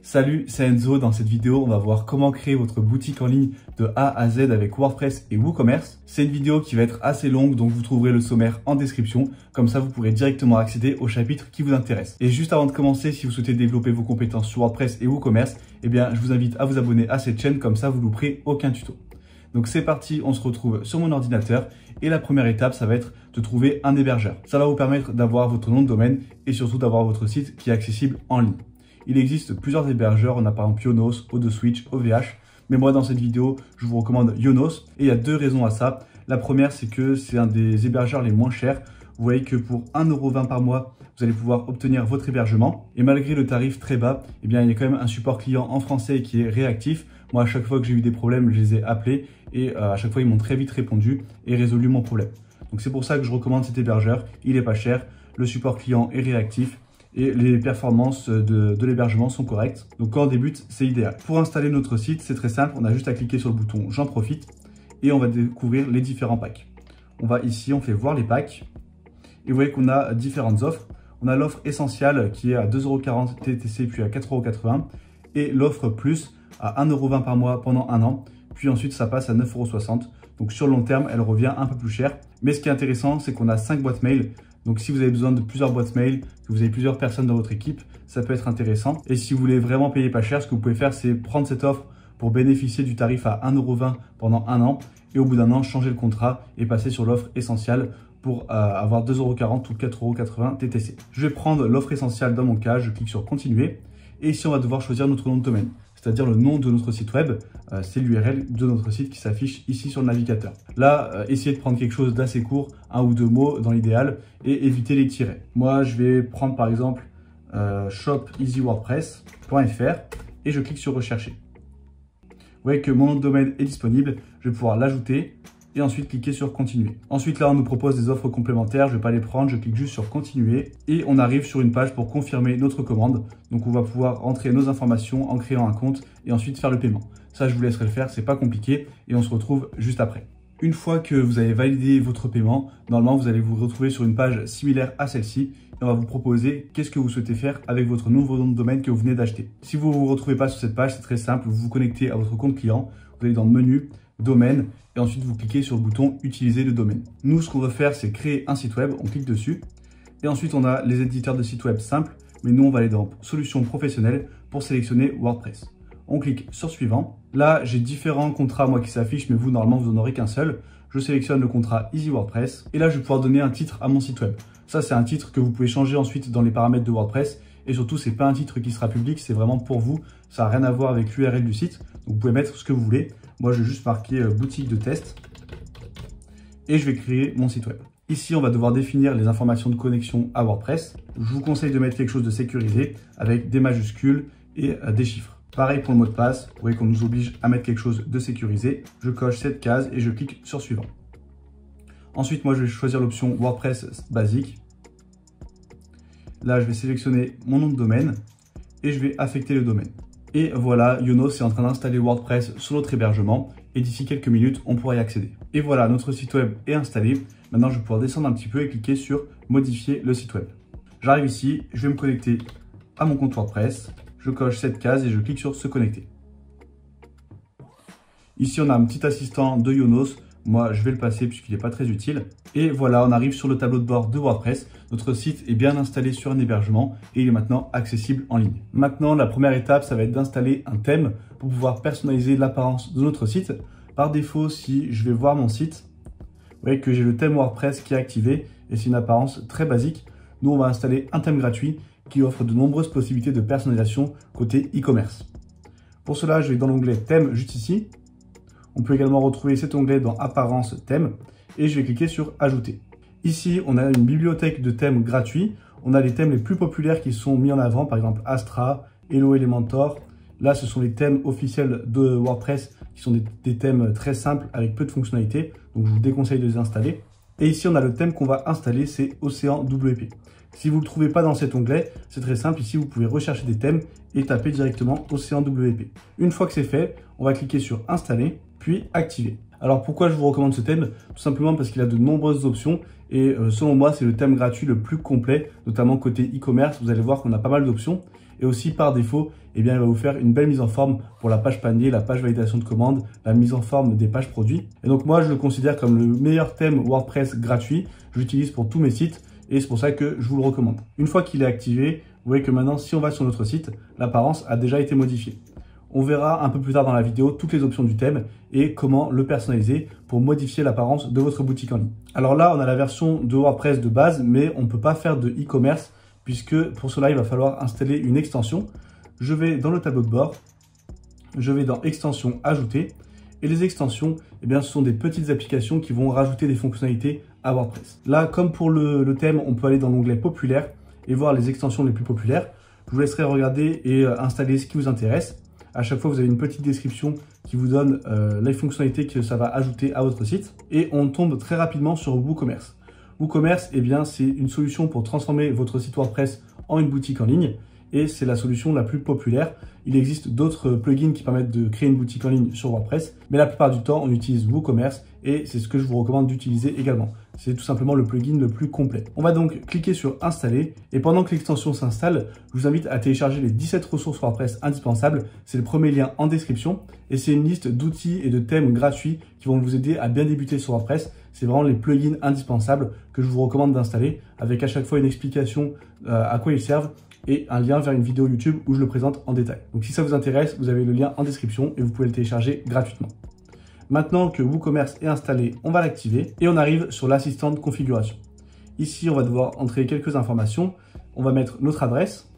Salut, c'est Enzo. Dans cette vidéo, on va voir comment créer votre boutique en ligne de A à Z avec WordPress et WooCommerce. C'est une vidéo qui va être assez longue, donc vous trouverez le sommaire en description. Comme ça, vous pourrez directement accéder au chapitre qui vous intéresse. Et juste avant de commencer, si vous souhaitez développer vos compétences sur WordPress et WooCommerce, je vous invite à vous abonner à cette chaîne, comme ça vous ne louperez aucun tuto. Donc c'est parti, on se retrouve sur mon ordinateur et la première étape, ça va être de trouver un hébergeur. Ça va vous permettre d'avoir votre nom de domaine et surtout d'avoir votre site qui est accessible en ligne. Il existe plusieurs hébergeurs, on a par exemple Yonos, O2Switch, OVH, mais moi dans cette vidéo, je vous recommande Yonos et il y a deux raisons à ça. La première, c'est que c'est un des hébergeurs les moins chers. Vous voyez que pour 1,20 € par mois, vous allez pouvoir obtenir votre hébergement. Et malgré le tarif très bas, il y a quand même un support client en français qui est réactif. Moi, à chaque fois que j'ai eu des problèmes, je les ai appelés et à chaque fois, ils m'ont très vite répondu et résolu mon problème. Donc c'est pour ça que je recommande cet hébergeur. Il n'est pas cher, le support client est réactif et les performances de l'hébergement sont correctes. Donc quand on débute, c'est idéal. Pour installer notre site, c'est très simple. On a juste à cliquer sur le bouton « J'en profite » et on va découvrir les différents packs. On va ici, on fait « Voir les packs » et vous voyez qu'on a différentes offres. On a l'offre essentielle qui est à 2,40 € TTC puis à 4,80 € et l'offre plus à 1,20 € par mois pendant un an. Puis ensuite, ça passe à 9,60 €. Donc sur le long terme, elle revient un peu plus cher. Mais ce qui est intéressant, c'est qu'on a 5 boîtes mail. Donc si vous avez besoin de plusieurs boîtes mail, que vous avez plusieurs personnes dans votre équipe, ça peut être intéressant. Et si vous voulez vraiment payer pas cher, ce que vous pouvez faire, c'est prendre cette offre pour bénéficier du tarif à 1,20 € pendant un an. Et au bout d'un an, changer le contrat et passer sur l'offre essentielle pour avoir 2,40 € ou 4,80 € TTC. Je vais prendre l'offre essentielle dans mon cas, je clique sur continuer. Et ici, on va devoir choisir notre nom de domaine, c'est-à-dire le nom de notre site web. C'est l'URL de notre site qui s'affiche ici sur le navigateur. Là, essayez de prendre quelque chose d'assez court, 1 ou 2 mots dans l'idéal, et évitez les tirets. Moi, je vais prendre par exemple shopeasywordpress.fr et je clique sur rechercher. Vous voyez que mon nom de domaine est disponible, je vais pouvoir l'ajouter et ensuite cliquer sur continuer. Ensuite là, on nous propose des offres complémentaires, je ne vais pas les prendre, je clique juste sur continuer et on arrive sur une page pour confirmer notre commande. Donc on va pouvoir rentrer nos informations en créant un compte et ensuite faire le paiement. Ça, je vous laisserai le faire, c'est pas compliqué et on se retrouve juste après. Une fois que vous avez validé votre paiement, normalement vous allez vous retrouver sur une page similaire à celle-ci et on va vous proposer qu'est-ce que vous souhaitez faire avec votre nouveau nom de domaine que vous venez d'acheter. Si vous ne vous retrouvez pas sur cette page, c'est très simple, vous vous connectez à votre compte client, vous allez dans le menu domaine et ensuite vous cliquez sur le bouton utiliser le domaine. Nous, ce qu'on va faire, c'est créer un site web, on clique dessus et ensuite on a les éditeurs de sites web simples, mais nous on va aller dans solutions professionnelles pour sélectionner WordPress. On clique sur suivant. Là, j'ai différents contrats moi qui s'affichent, mais vous normalement vous n'en aurez qu'un seul. Je sélectionne le contrat Easy WordPress et là je vais pouvoir donner un titre à mon site web. Ça, c'est un titre que vous pouvez changer ensuite dans les paramètres de WordPress et surtout c'est pas un titre qui sera public, c'est vraiment pour vous. Ça n'a rien à voir avec l'URL du site, donc vous pouvez mettre ce que vous voulez. Moi, je vais juste marquer boutique de test et je vais créer mon site web. Ici, on va devoir définir les informations de connexion à WordPress. Je vous conseille de mettre quelque chose de sécurisé avec des majuscules et des chiffres. Pareil pour le mot de passe, vous voyez qu'on nous oblige à mettre quelque chose de sécurisé. Je coche cette case et je clique sur suivant. Ensuite, moi, je vais choisir l'option WordPress basique. Là, je vais sélectionner mon nom de domaine et je vais affecter le domaine. Et voilà, Yonos est en train d'installer WordPress sur notre hébergement et d'ici quelques minutes, on pourra y accéder. Et voilà, notre site web est installé. Maintenant, je vais pouvoir descendre un petit peu et cliquer sur modifier le site web. J'arrive ici, je vais me connecter à mon compte WordPress. Je coche cette case et je clique sur se connecter. Ici, on a un petit assistant de Yonos. Moi, je vais le passer puisqu'il n'est pas très utile. Et voilà, on arrive sur le tableau de bord de WordPress. Notre site est bien installé sur un hébergement et il est maintenant accessible en ligne. Maintenant, la première étape, ça va être d'installer un thème pour pouvoir personnaliser l'apparence de notre site. Par défaut, si je vais voir mon site, vous voyez que j'ai le thème WordPress qui est activé et c'est une apparence très basique. Nous, on va installer un thème gratuit qui offre de nombreuses possibilités de personnalisation côté e-commerce. Pour cela, je vais dans l'onglet thème juste ici. On peut également retrouver cet onglet dans apparence thème et je vais cliquer sur ajouter. Ici, on a une bibliothèque de thèmes gratuits. On a les thèmes les plus populaires qui sont mis en avant, par exemple Astra, Hello Elementor. Là, ce sont les thèmes officiels de WordPress qui sont des thèmes très simples avec peu de fonctionnalités. Donc, je vous déconseille de les installer. Et ici, on a le thème qu'on va installer, c'est Océan WP. Si vous ne le trouvez pas dans cet onglet, c'est très simple. Ici, vous pouvez rechercher des thèmes et taper directement Océan WP. Une fois que c'est fait, on va cliquer sur installer, puis activer. Alors pourquoi je vous recommande ce thème? Tout simplement parce qu'il a de nombreuses options et selon moi, c'est le thème gratuit le plus complet, notamment côté e-commerce. Vous allez voir qu'on a pas mal d'options. Et aussi par défaut, eh bien, il va vous faire une belle mise en forme pour la page panier, la page validation de commande, la mise en forme des pages produits. Et donc moi, je le considère comme le meilleur thème WordPress gratuit. Je l'utilise pour tous mes sites et c'est pour ça que je vous le recommande. Une fois qu'il est activé, vous voyez que maintenant, si on va sur notre site, l'apparence a déjà été modifiée. On verra un peu plus tard dans la vidéo toutes les options du thème et comment le personnaliser pour modifier l'apparence de votre boutique en ligne. Alors là, on a la version de WordPress de base, mais on ne peut pas faire de e-commerce puisque pour cela, il va falloir installer une extension. Je vais dans le tableau de bord, je vais dans extensions ajouter et les extensions, eh bien, ce sont des petites applications qui vont rajouter des fonctionnalités à WordPress. Là, comme pour le thème, on peut aller dans l'onglet populaire et voir les extensions les plus populaires. Je vous laisserai regarder et installer ce qui vous intéresse. À chaque fois, vous avez une petite description qui vous donne les fonctionnalités que ça va ajouter à votre site. Et on tombe très rapidement sur WooCommerce. WooCommerce, eh bien, c'est une solution pour transformer votre site WordPress en une boutique en ligne. Et c'est la solution la plus populaire. Il existe d'autres plugins qui permettent de créer une boutique en ligne sur WordPress. Mais la plupart du temps, on utilise WooCommerce et c'est ce que je vous recommande d'utiliser également. C'est tout simplement le plugin le plus complet. On va donc cliquer sur installer et pendant que l'extension s'installe, je vous invite à télécharger les 17 ressources WordPress indispensables. C'est le premier lien en description et c'est une liste d'outils et de thèmes gratuits qui vont vous aider à bien débuter sur WordPress. C'est vraiment les plugins indispensables que je vous recommande d'installer avec à chaque fois une explication à quoi ils servent et un lien vers une vidéo YouTube où je le présente en détail. Donc si ça vous intéresse, vous avez le lien en description et vous pouvez le télécharger gratuitement. Maintenant que WooCommerce est installé, on va l'activer et on arrive sur l'assistant de configuration. Ici, on va devoir entrer quelques informations. On va mettre notre adresse.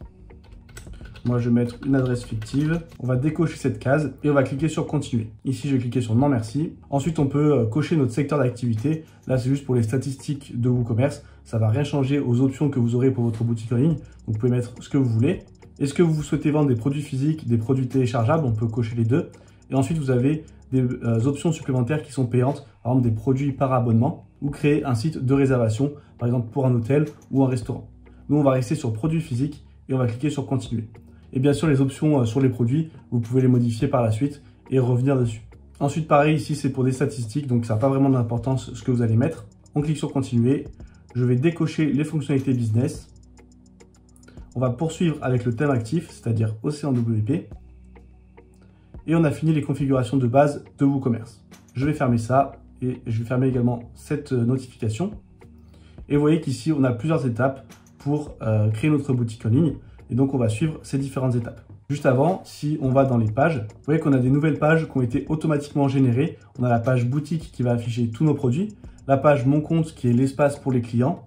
Moi, je vais mettre une adresse fictive. On va décocher cette case et on va cliquer sur continuer. Ici, je vais cliquer sur non merci. Ensuite, on peut cocher notre secteur d'activité. Là, c'est juste pour les statistiques de WooCommerce. Ça va rien changer aux options que vous aurez pour votre boutique en ligne. Donc, vous pouvez mettre ce que vous voulez. Est-ce que vous souhaitez vendre des produits physiques, des produits téléchargeables? On peut cocher les deux. Et ensuite, vous avez des options supplémentaires qui sont payantes, par exemple des produits par abonnement ou créer un site de réservation, par exemple pour un hôtel ou un restaurant. Nous, on va rester sur produits physiques et on va cliquer sur continuer. Et bien sûr, les options sur les produits, vous pouvez les modifier par la suite et revenir dessus. Ensuite, pareil, ici, c'est pour des statistiques, donc ça n'a pas vraiment d'importance ce que vous allez mettre. On clique sur continuer. Je vais décocher les fonctionnalités business. On va poursuivre avec le thème actif, c'est-à-dire Océan WP. Et on a fini les configurations de base de WooCommerce. Je vais fermer ça et je vais fermer également cette notification. Et vous voyez qu'ici, on a plusieurs étapes pour créer notre boutique en ligne. Et donc, on va suivre ces différentes étapes. Juste avant, si on va dans les pages, vous voyez qu'on a des nouvelles pages qui ont été automatiquement générées. On a la page boutique qui va afficher tous nos produits, la page mon compte qui est l'espace pour les clients,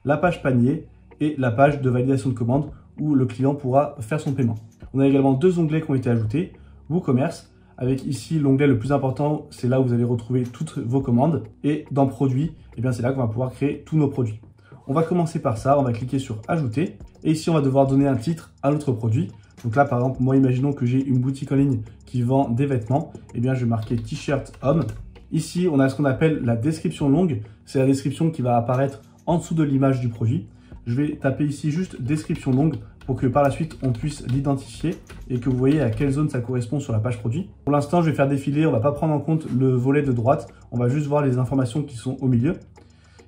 la page panier et la page de validation de commande où le client pourra faire son paiement. On a également deux onglets qui ont été ajoutés. WooCommerce, avec ici l'onglet le plus important, c'est là où vous allez retrouver toutes vos commandes. Et dans produits, eh bien c'est là qu'on va pouvoir créer tous nos produits. On va commencer par ça, on va cliquer sur ajouter. Et ici, on va devoir donner un titre à notre produit. Donc là, par exemple, moi, imaginons que j'ai une boutique en ligne qui vend des vêtements. Eh bien, je vais marquer t-shirt homme. Ici, on a ce qu'on appelle la description longue. C'est la description qui va apparaître en dessous de l'image du produit. Je vais taper ici juste description longue pour que par la suite, on puisse l'identifier et que vous voyez à quelle zone ça correspond sur la page produit. Pour l'instant, je vais faire défiler. On ne va pas prendre en compte le volet de droite. On va juste voir les informations qui sont au milieu.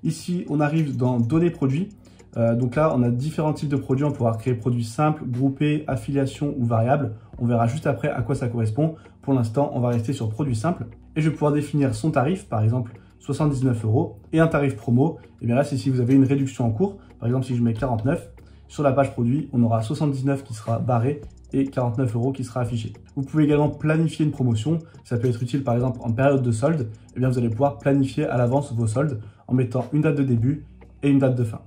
Ici, on arrive dans données produits. Donc là, on a différents types de produits. On pourra créer produits simples, groupés, affiliation ou variables. On verra juste après à quoi ça correspond. Pour l'instant, on va rester sur produits simples. Et je vais pouvoir définir son tarif, par exemple 79 € et un tarif promo. Et bien là, c'est si vous avez une réduction en cours. Par exemple, si je mets 49, sur la page produit, on aura 79 qui sera barré et 49 € qui sera affiché. Vous pouvez également planifier une promotion. Ça peut être utile par exemple en période de solde. Et bien vous allez pouvoir planifier à l'avance vos soldes en mettant une date de début et une date de fin.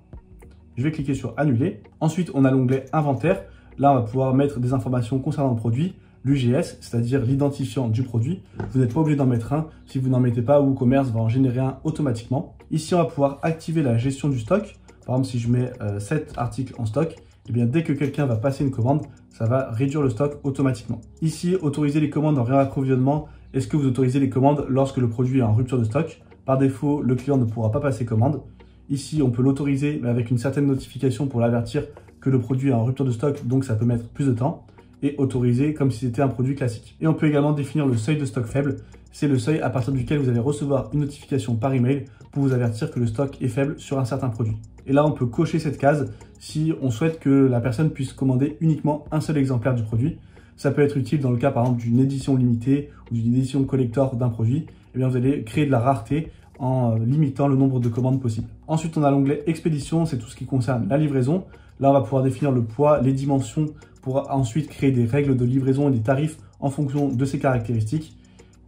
Je vais cliquer sur annuler. Ensuite, on a l'onglet inventaire. Là, on va pouvoir mettre des informations concernant le produit, l'UGS, c'est-à-dire l'identifiant du produit. Vous n'êtes pas obligé d'en mettre un. Si vous n'en mettez pas, WooCommerce va en générer un automatiquement. Ici, on va pouvoir activer la gestion du stock. Par exemple, si je mets 7 articles en stock, eh bien, dès que quelqu'un va passer une commande, ça va réduire le stock automatiquement. Ici, autoriser les commandes en réapprovisionnement. Est-ce que vous autorisez les commandes lorsque le produit est en rupture de stock? Par défaut, le client ne pourra pas passer commande. Ici, on peut l'autoriser mais avec une certaine notification pour l'avertir que le produit est en rupture de stock, donc ça peut mettre plus de temps. Et autoriser comme si c'était un produit classique. Et on peut également définir le seuil de stock faible. C'est le seuil à partir duquel vous allez recevoir une notification par email pour vous avertir que le stock est faible sur un certain produit. Et là, on peut cocher cette case si on souhaite que la personne puisse commander uniquement un seul exemplaire du produit. Ça peut être utile dans le cas, par exemple, d'une édition limitée ou d'une édition collector d'un produit. Eh bien, vous allez créer de la rareté en limitant le nombre de commandes possibles. Ensuite, on a l'onglet expédition, c'est tout ce qui concerne la livraison. Là, on va pouvoir définir le poids, les dimensions pour ensuite créer des règles de livraison et des tarifs en fonction de ces caractéristiques.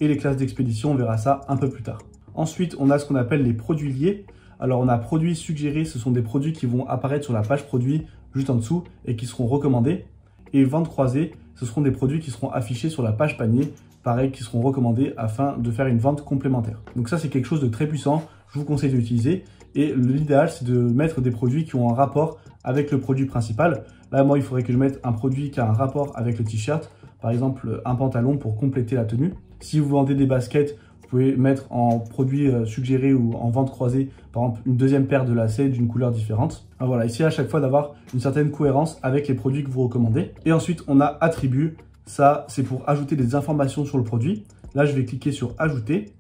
Et les classes d'expédition, on verra ça un peu plus tard. Ensuite, on a ce qu'on appelle les produits liés. Alors, on a produits suggérés, ce sont des produits qui vont apparaître sur la page produit juste en dessous et qui seront recommandés. Et ventes croisées, ce seront des produits qui seront affichés sur la page panier, pareil, qui seront recommandés afin de faire une vente complémentaire. Donc ça, c'est quelque chose de très puissant, je vous conseille d'utiliser. Et l'idéal, c'est de mettre des produits qui ont un rapport avec le produit principal. Là, moi, il faudrait que je mette un produit qui a un rapport avec le t-shirt, par exemple un pantalon pour compléter la tenue. Si vous vendez des baskets, vous pouvez mettre en produit suggéré ou en vente croisée, par exemple, une deuxième paire de lacets d'une couleur différente. Alors voilà, ici, à chaque fois, d'avoir une certaine cohérence avec les produits que vous recommandez. Et ensuite, on a attributs. Ça, c'est pour ajouter des informations sur le produit. Là, je vais cliquer sur ajouter.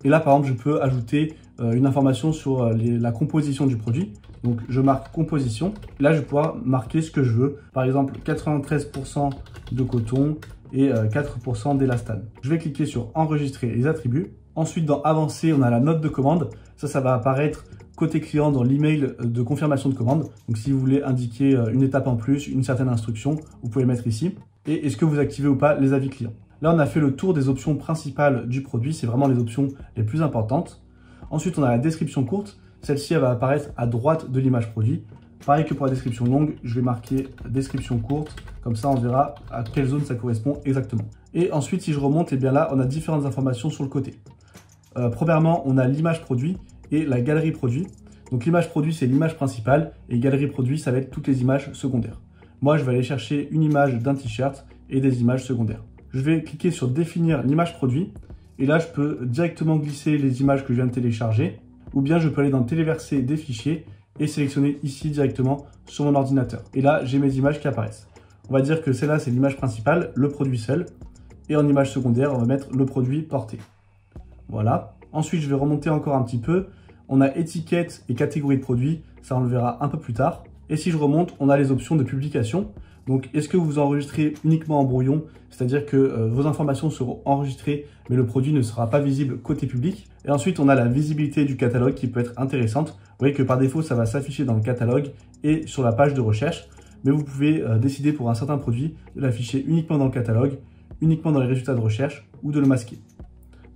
Et là, par exemple, je peux ajouter une information sur la composition du produit. Donc, je marque composition. Là, je vais pouvoir marquer ce que je veux. Par exemple, 93% de coton et 4% d'élastane. Je vais cliquer sur enregistrer les attributs. Ensuite, dans avancer, on a la note de commande. Ça va apparaître côté client dans l'email de confirmation de commande. Donc, si vous voulez indiquer une étape en plus, une certaine instruction, vous pouvez le mettre ici. Et est-ce que vous activez ou pas les avis clients. Là, on a fait le tour des options principales du produit. C'est vraiment les options les plus importantes. Ensuite, on a la description courte. Celle-ci, elle va apparaître à droite de l'image produit. Pareil que pour la description longue, je vais marquer description courte. Comme ça, on verra à quelle zone ça correspond exactement. Et ensuite, si je remonte, eh bien là, on a différentes informations sur le côté. Premièrement, on a l'image produit et la galerie produit. Donc, l'image produit, c'est l'image principale et galerie produit, ça va être toutes les images secondaires. Moi, je vais aller chercher une image d'un t-shirt et des images secondaires. Je vais cliquer sur définir l'image produit et là, je peux directement glisser les images que je viens de télécharger ou bien je peux aller dans téléverser des fichiers et sélectionner ici directement sur mon ordinateur. Et là, j'ai mes images qui apparaissent. On va dire que celle-là, c'est l'image principale, le produit seul. Et en image secondaire, on va mettre le produit porté. Voilà. Ensuite, je vais remonter encore un petit peu. On a étiquette et catégorie de produits. Ça, on le verra un peu plus tard. Et si je remonte, on a les options de publication. Donc, est-ce que vous enregistrez uniquement en brouillon? C'est-à-dire que vos informations seront enregistrées, mais le produit ne sera pas visible côté public. Et ensuite, on a la visibilité du catalogue qui peut être intéressante. Vous voyez que par défaut, ça va s'afficher dans le catalogue et sur la page de recherche. Mais vous pouvez décider pour un certain produit de l'afficher uniquement dans le catalogue, uniquement dans les résultats de recherche ou de le masquer.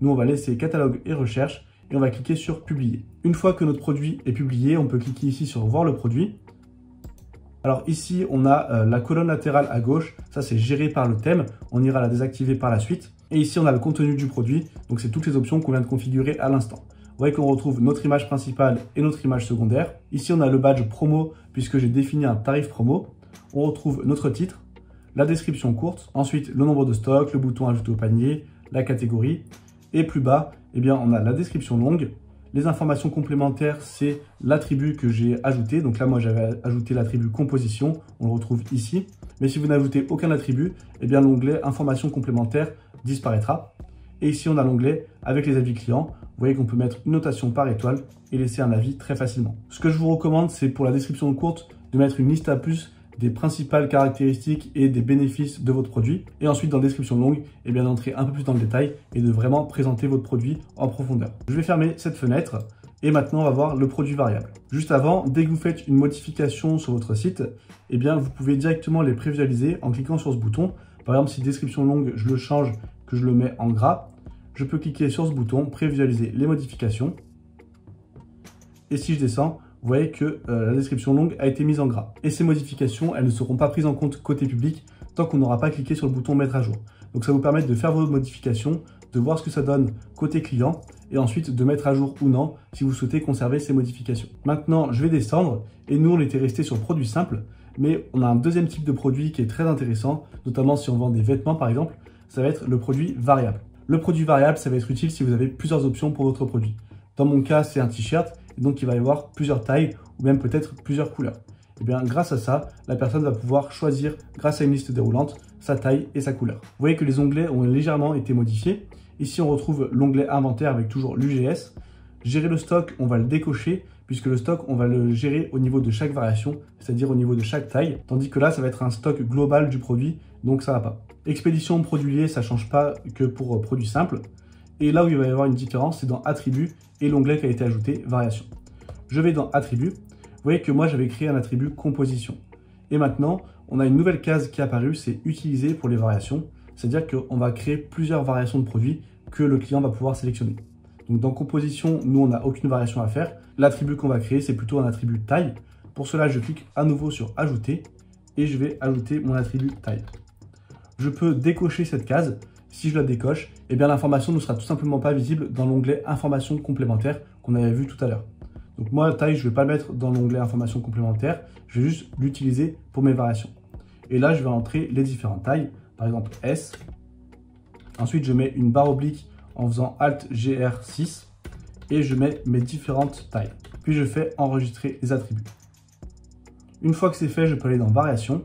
Nous, on va laisser catalogue et recherche et on va cliquer sur publier. Une fois que notre produit est publié, on peut cliquer ici sur voir le produit. Alors ici, on a la colonne latérale à gauche. Ça, c'est géré par le thème. On ira la désactiver par la suite. Et ici, on a le contenu du produit. Donc, c'est toutes les options qu'on vient de configurer à l'instant. Vous voyez qu'on retrouve notre image principale et notre image secondaire. Ici, on a le badge promo puisque j'ai défini un tarif promo. On retrouve notre titre, la description courte, ensuite le nombre de stocks, le bouton ajouter au panier, la catégorie. Et plus bas, eh bien, on a la description longue. Les informations complémentaires, c'est l'attribut que j'ai ajouté. Donc là, moi, j'avais ajouté l'attribut composition. On le retrouve ici. Mais si vous n'ajoutez aucun attribut, eh bien, l'onglet informations complémentaires disparaîtra. Et ici, on a l'onglet avec les avis clients. Vous voyez qu'on peut mettre une notation par étoile et laisser un avis très facilement. Ce que je vous recommande, c'est pour la description courte de mettre une liste à plus des principales caractéristiques et des bénéfices de votre produit. Et ensuite, dans la description longue, eh bien, d'entrer un peu plus dans le détail et de vraiment présenter votre produit en profondeur. Je vais fermer cette fenêtre et maintenant, on va voir le produit variable. Juste avant, dès que vous faites une modification sur votre site, eh bien, vous pouvez directement les prévisualiser en cliquant sur ce bouton. Par exemple, si description longue, je le change, que je le mets en gras, je peux cliquer sur ce bouton, prévisualiser les modifications. Et si je descends, vous voyez que la description longue a été mise en gras. Et ces modifications, elles ne seront pas prises en compte côté public tant qu'on n'aura pas cliqué sur le bouton mettre à jour. Donc ça vous permet de faire vos modifications, de voir ce que ça donne côté client et ensuite de mettre à jour ou non si vous souhaitez conserver ces modifications. Maintenant, je vais descendre et nous, on était resté sur produit simple, mais on a un deuxième type de produit qui est très intéressant, notamment si on vend des vêtements par exemple, ça va être le produit variable. Le produit variable, ça va être utile si vous avez plusieurs options pour votre produit. Dans mon cas, c'est un t-shirt, donc il va y avoir plusieurs tailles ou même peut-être plusieurs couleurs. Et bien grâce à ça, la personne va pouvoir choisir, grâce à une liste déroulante, sa taille et sa couleur. Vous voyez que les onglets ont légèrement été modifiés. Ici, on retrouve l'onglet inventaire avec toujours l'UGS. Gérer le stock, on va le décocher puisque le stock, on va le gérer au niveau de chaque variation, c'est-à-dire au niveau de chaque taille, tandis que là, ça va être un stock global du produit, donc ça va pas. Expédition, produit lié, ça change pas que pour produit simple. Et là où il va y avoir une différence, c'est dans attributs et l'onglet qui a été ajouté, variation. Je vais dans attributs. Vous voyez que moi, j'avais créé un attribut composition. Et maintenant, on a une nouvelle case qui est apparue, c'est utiliser pour les variations. C'est-à-dire qu'on va créer plusieurs variations de produits que le client va pouvoir sélectionner. Donc dans composition, nous, on n'a aucune variation à faire. L'attribut qu'on va créer, c'est plutôt un attribut taille. Pour cela, je clique à nouveau sur ajouter et je vais ajouter mon attribut taille. Je peux décocher cette case. Si je la décoche, eh bien l'information ne sera tout simplement pas visible dans l'onglet informations complémentaires qu'on avait vu tout à l'heure. Donc moi, la taille, je ne vais pas le mettre dans l'onglet informations complémentaires, je vais juste l'utiliser pour mes variations. Et là, je vais entrer les différentes tailles, par exemple S. Ensuite, je mets une barre oblique en faisant Alt GR6 et je mets mes différentes tailles. Puis je fais enregistrer les attributs. Une fois que c'est fait, je peux aller dans variations.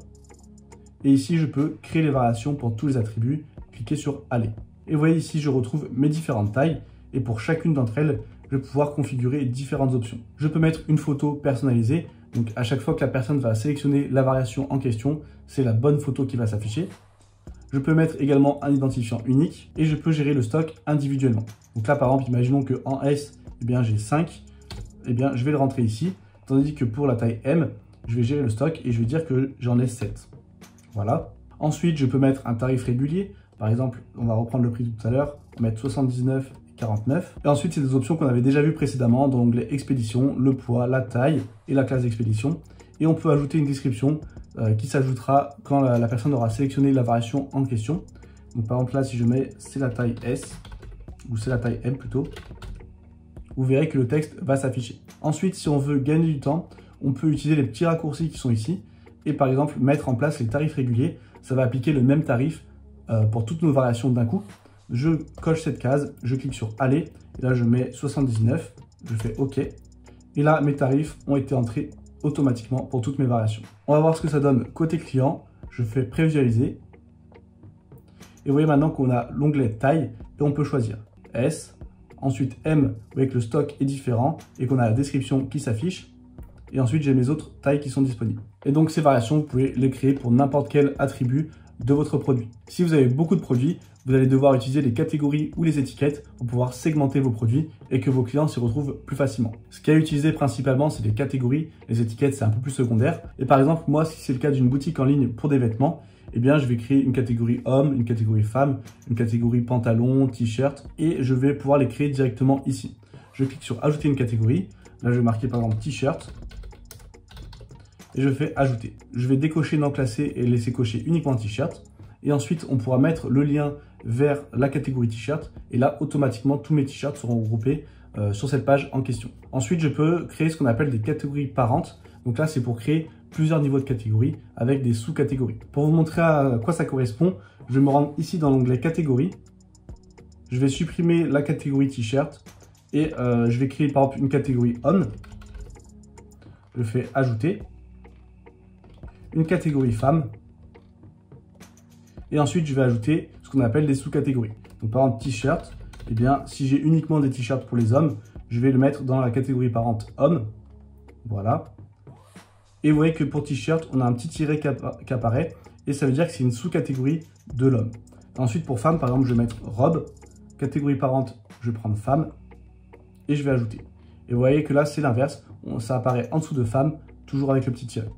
Et ici, je peux créer les variations pour tous les attributs. Cliquez sur aller. Et vous voyez ici, je retrouve mes différentes tailles. Et pour chacune d'entre elles, je vais pouvoir configurer différentes options. Je peux mettre une photo personnalisée. Donc à chaque fois que la personne va sélectionner la variation en question, c'est la bonne photo qui va s'afficher. Je peux mettre également un identifiant unique et je peux gérer le stock individuellement. Donc là, par exemple, imaginons qu'en S, eh bien, j'ai 5. Eh bien, je vais le rentrer ici. Tandis que pour la taille M, je vais gérer le stock et je vais dire que j'en ai 7. Voilà. Ensuite, je peux mettre un tarif régulier. Par exemple, on va reprendre le prix de tout à l'heure. On va mettre 79,49. Et ensuite, c'est des options qu'on avait déjà vues précédemment dans l'onglet expédition, le poids, la taille et la classe d'expédition. Et on peut ajouter une description qui s'ajoutera quand la personne aura sélectionné la variation en question. Donc par exemple là, si je mets c'est la taille S, ou c'est la taille M plutôt, vous verrez que le texte va s'afficher. Ensuite, si on veut gagner du temps, on peut utiliser les petits raccourcis qui sont ici et par exemple mettre en place les tarifs réguliers. Ça va appliquer le même tarif pour toutes nos variations d'un coup. Je coche cette case, je clique sur aller, et là je mets 79, je fais OK. Et là, mes tarifs ont été entrés automatiquement pour toutes mes variations. On va voir ce que ça donne côté client. Je fais prévisualiser. Et vous voyez maintenant qu'on a l'onglet taille et on peut choisir S. Ensuite M, vous voyez que le stock est différent et qu'on a la description qui s'affiche. Et ensuite, j'ai mes autres tailles qui sont disponibles. Et donc, ces variations, vous pouvez les créer pour n'importe quel attribut de votre produit. Si vous avez beaucoup de produits, vous allez devoir utiliser les catégories ou les étiquettes pour pouvoir segmenter vos produits et que vos clients s'y retrouvent plus facilement. Ce qui est utilisé principalement, c'est les catégories. Les étiquettes, c'est un peu plus secondaire. Et par exemple, moi, si c'est le cas d'une boutique en ligne pour des vêtements, eh bien, je vais créer une catégorie homme, une catégorie femme, une catégorie pantalon, t-shirt et je vais pouvoir les créer directement ici. Je clique sur ajouter une catégorie. Là, je vais marquer par exemple t-shirt. Et je fais ajouter. Je vais décocher non classé et laisser cocher uniquement t-shirt. Et ensuite, on pourra mettre le lien vers la catégorie t-shirt. Et là, automatiquement, tous mes t-shirts seront regroupés sur cette page en question. Ensuite, je peux créer ce qu'on appelle des catégories parentes. Donc là, c'est pour créer plusieurs niveaux de catégories avec des sous-catégories. Pour vous montrer à quoi ça correspond, je vais me rendre ici dans l'onglet catégories. Je vais supprimer la catégorie t-shirt et je vais créer par exemple une catégorie homme. Je fais ajouter. Une catégorie femme. Et ensuite, je vais ajouter ce qu'on appelle des sous-catégories. Donc, par exemple, t-shirt, eh bien, si j'ai uniquement des t-shirts pour les hommes, je vais le mettre dans la catégorie parente homme. Voilà. Et vous voyez que pour t-shirt, on a un petit tiret qui apparaît. Et ça veut dire que c'est une sous-catégorie de l'homme. Ensuite, pour femme, par exemple, je vais mettre robe. Catégorie parente, je vais prendre femme. Et je vais ajouter. Et vous voyez que là, c'est l'inverse. Ça apparaît en dessous de femme, toujours avec le petit tiret.